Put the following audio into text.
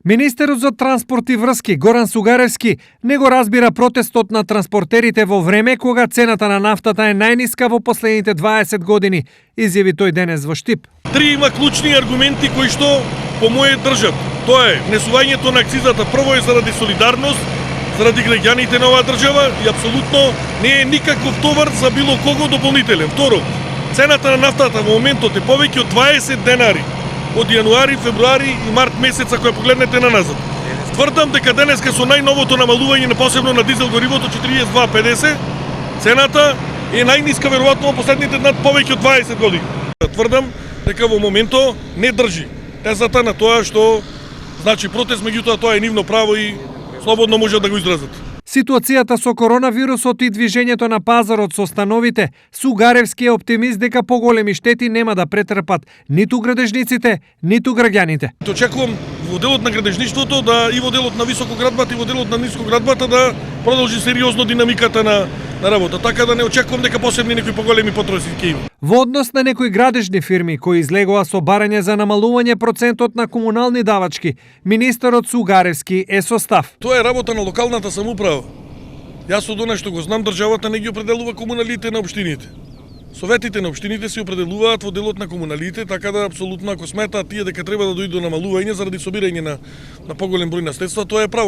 Министерот за транспорт и врски Горан Сугаревски не го разбира протестот на транспортерите во време кога цената на нафтата е најниска во последните 20 години, изјави тој денес во Штип. Три има клучни аргументи кои што по моје држат. Тоа е внесувањето на акцизата. Прво е заради солидарност, заради граѓаните на оваа држава и апсолутно не е никаков товар за било кого дополнителен. Второ, цената на нафтата во моментот е повеќе од 20 денари од јануари, февруари и март месеца која погледнете на назад. Тврдам дека денеска со најновото намалување на посебно на дизел горивото 42,50, цената е најниска веројатно во последните над повеќе од 20 години. Тврдам дека во моментот не држи тезата на тоа што значи протест, меѓутоа тоа е нивно право и слободно може да го изразат. Ситуацијата со коронавирусот и движењето на пазарот со становите, Сугаревски е оптимист дека поголеми штети нема да претрпат ниту градежниците, ниту граѓаните. Очекувам во делот на градежништвото да и во делот на високоградбата и во делот на нискоградбата да продолжи сериозно динамиката на работа, така да не очекувам дека посебни некои поголеми потроси ќе има. Во однос на некои градежни фирми кои излегоа со барање за намалување процентот на комунални давачки, министерот Сугаревски е со став. Тоа е работа на локалната самоуправа. Јас од она што го знам, државата не ги определува комуналите на општините. Советите на општините се определуваат во делот на комуналите, така да апсолутно ако сметаат тие дека треба да дојде до намалување заради собирање на поголем број наследства, тоа е право.